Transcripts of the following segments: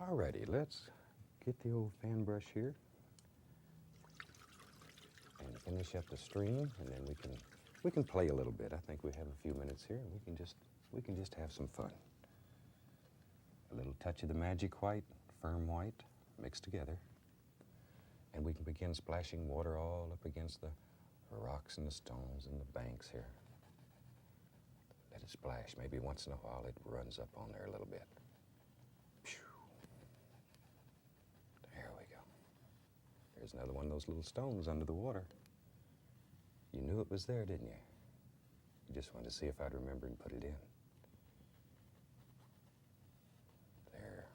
Alrighty, let's get the old fan brush here and finish up the stream, and then we can play a little bit. I think we have a few minutes here, and we can just have some fun. A little touch of the magic white, firm white, mixed together, and we can begin splashing water all up against the rocks and the stones and the banks here. Let it splash. Maybe once in a while it runs up on there a little bit. There we go. There's another one of those little stones under the water. You knew it was there, didn't you? You just wanted to see if I'd remember and put it in. There.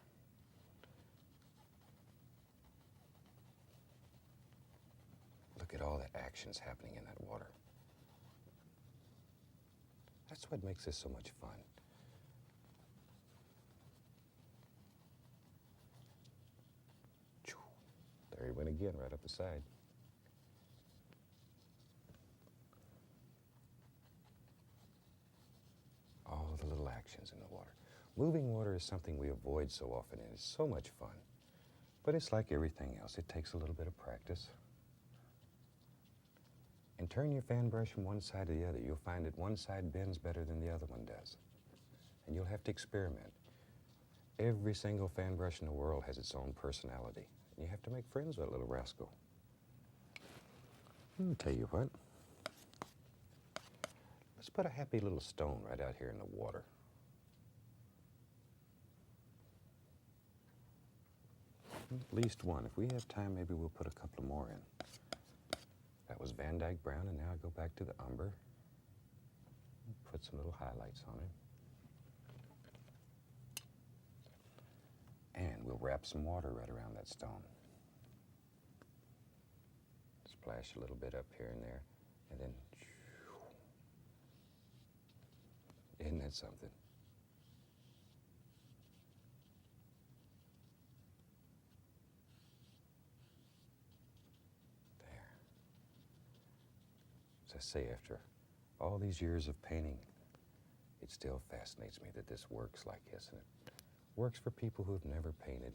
Look at all the actions happening in that water. That's what makes this so much fun. There he went again, right up the side. All the little actions in the water. Moving water is something we avoid so often, and it's so much fun. But it's like everything else. It takes a little bit of practice. And turn your fan brush from one side to the other. You'll find that one side bends better than the other one does. And you'll have to experiment. Every single fan brush in the world has its own personality. And you have to make friends with that little rascal. I'll tell you what. Let's put a happy little stone right out here in the water. At least one. If we have time, maybe we'll put a couple more in. That was Van Dyke Brown, and now I go back to the umber. Put some little highlights on it. And we'll wrap some water right around that stone. Splash a little bit up here and there, and then, isn't that something? I say, after all these years of painting, it still fascinates me that this works like this, and it works for people who've never painted.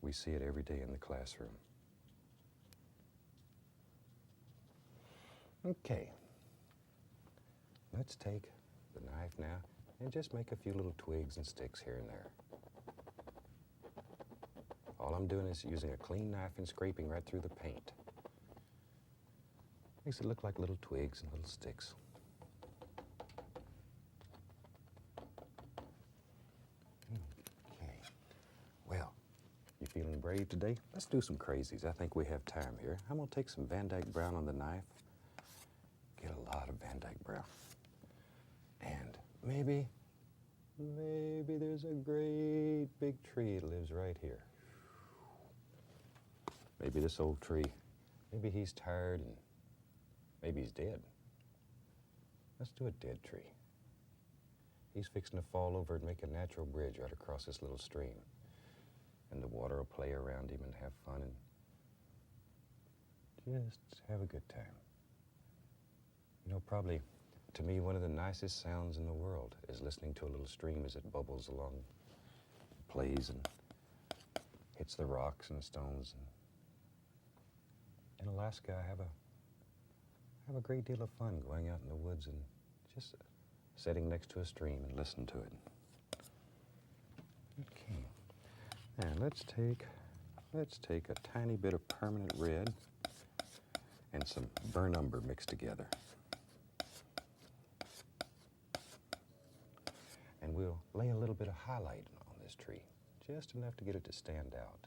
We see it every day in the classroom. Okay, let's take the knife now and just make a few little twigs and sticks here and there. All I'm doing is using a clean knife and scraping right through the paint. Makes it look like little twigs and little sticks. Okay. Well, you feeling brave today? Let's do some crazies. I think we have time here. I'm going to take some Van Dyke Brown on the knife. Get a lot of Van Dyke Brown. And maybe there's a great big tree that lives right here. Maybe this old tree, maybe he's tired and maybe he's dead. Let's do a dead tree. He's fixing to fall over and make a natural bridge right across this little stream. And the water will play around him and have fun and just have a good time. You know, probably, to me, one of the nicest sounds in the world is listening to a little stream as it bubbles along, plays and hits the rocks and the stones. In Alaska, I have a great deal of fun going out in the woods and just sitting next to a stream and listening to it. Okay, now let's take a tiny bit of permanent red and some burnt umber mixed together. And we'll lay a little bit of highlight on this tree, just enough to get it to stand out.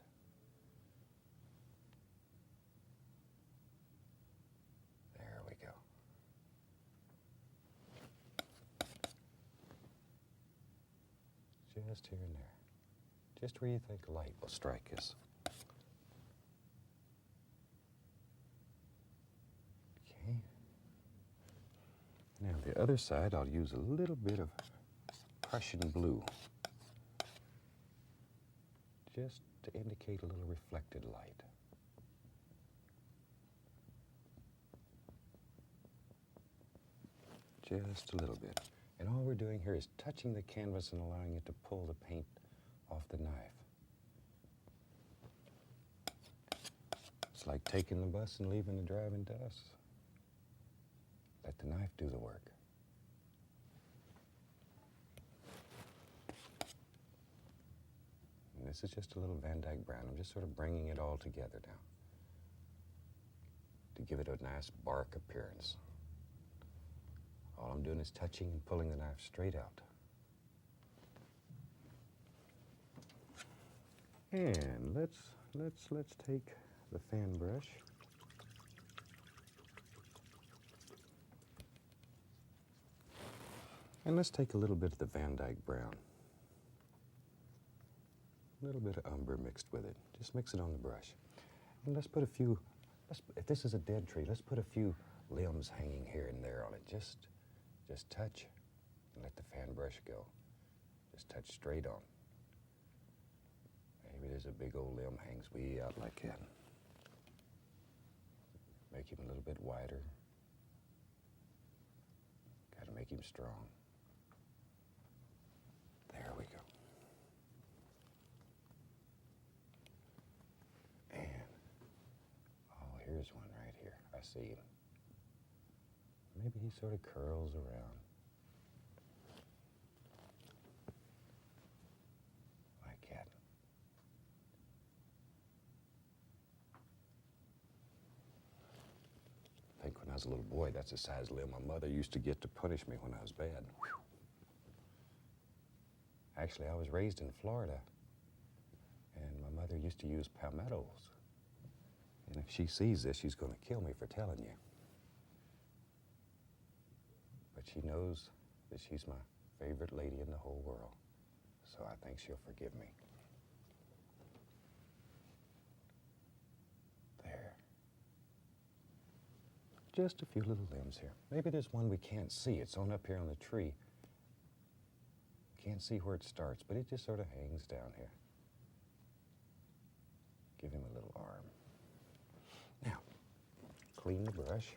Just here and there. Just where you think light will strike us. Okay. Now the other side, I'll use a little bit of Prussian blue. Just to indicate a little reflected light. Just a little bit. And all we're doing here is touching the canvas and allowing it to pull the paint off the knife. It's like taking the bus and leaving the driving to us. Let the knife do the work. And this is just a little Van Dyke brown. I'm just sort of bringing it all together now to give it a nice bark appearance. All I'm doing is touching and pulling the knife straight out. And let's take the fan brush. And let's take a little bit of the Van Dyke brown. A little bit of umber mixed with it. Just mix it on the brush. And let's put a few, if this is a dead tree, let's put a few limbs hanging here and there on it. Just touch and let the fan brush go. Just touch straight on. Maybe there's a big old limb hangs way out like that. Make him a little bit wider. Got to make him strong. There we go. And, oh, here's one right here. I see him. Maybe he sort of curls around. Like that. I think when I was a little boy, that's the size limb my mother used to get to punish me when I was bad. Whew. Actually, I was raised in Florida, and my mother used to use palmettos. And if she sees this, she's going to kill me for telling you. But she knows that she's my favorite lady in the whole world, so I think she'll forgive me. There. Just a few little limbs here. Maybe there's one we can't see. It's on up here on the tree. Can't see where it starts, but it just sort of hangs down here. Give him a little arm. Now, clean the brush.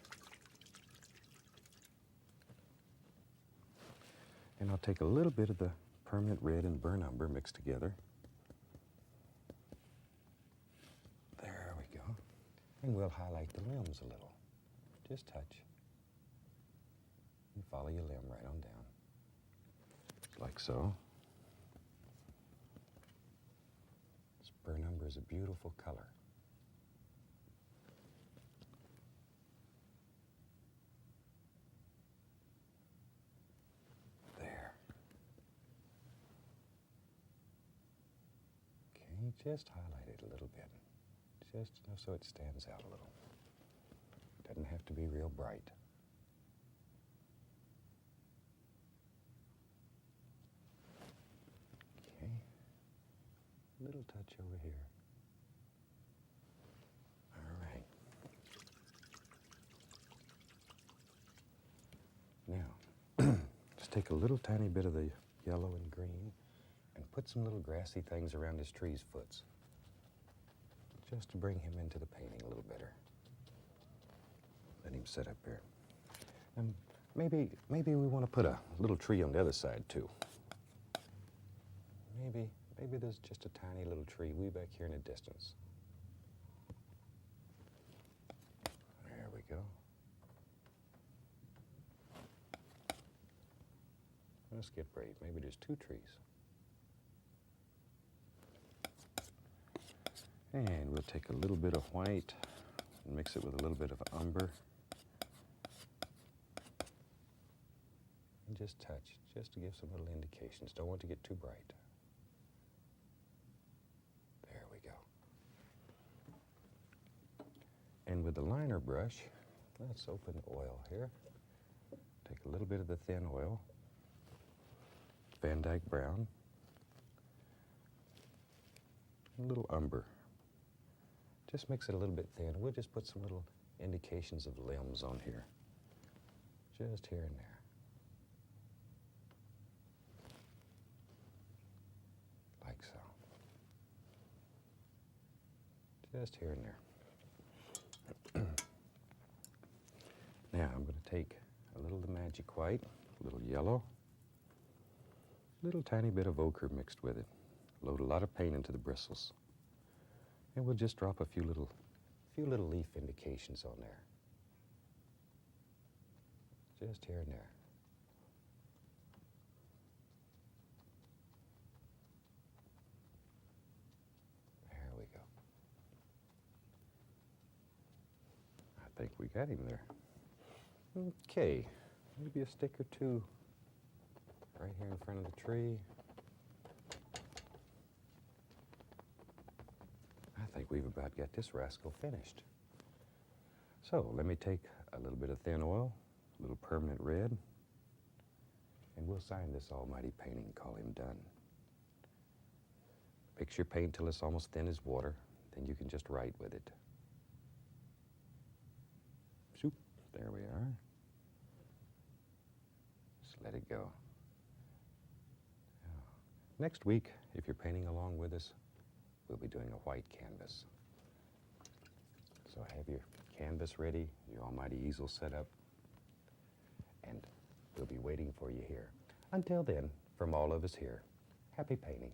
And I'll take a little bit of the permanent red and burnt umber mixed together. There we go. And we'll highlight the limbs a little. Just touch. And follow your limb right on down. Like so. This burnt umber is a beautiful color. There. Okay, just highlight it a little bit. Just so it stands out a little. Doesn't have to be real bright. Little touch over here. All right. Now, just take a little tiny bit of the yellow and green and put some little grassy things around his tree's foots, just to bring him into the painting a little better. Let him sit up here. And maybe we want to put a little tree on the other side too. Maybe there's just a tiny little tree way back here in the distance. There we go. Let's get brave. Maybe there's two trees. And we'll take a little bit of white and mix it with a little bit of umber. And just touch, just to give some little indications. Don't want to get too bright. And with the liner brush, let's open the oil here. Take a little bit of the thin oil, Van Dyke brown, a little umber. Just mix it a little bit thin. We'll just put some little indications of limbs on here, just here and there. Like so. Just here and there. Now I'm going to take a little of the magic white, a little yellow, little tiny bit of ochre mixed with it. Load a lot of paint into the bristles. And we'll just drop a few little leaf indications on there. Just here and there. There we go. I think we got him there. Okay, maybe a stick or two right here in front of the tree. I think we've about got this rascal finished. So let me take a little bit of thin oil, a little permanent red, and we'll sign this almighty painting and call him done. Mix your paint till it's almost thin as water, then you can just write with it. Shoop, there we are. Just let it go. Next week, if you're painting along with us, we'll be doing a white canvas. So have your canvas ready, your almighty easel set up, and we'll be waiting for you here. Until then, from all of us here, happy painting.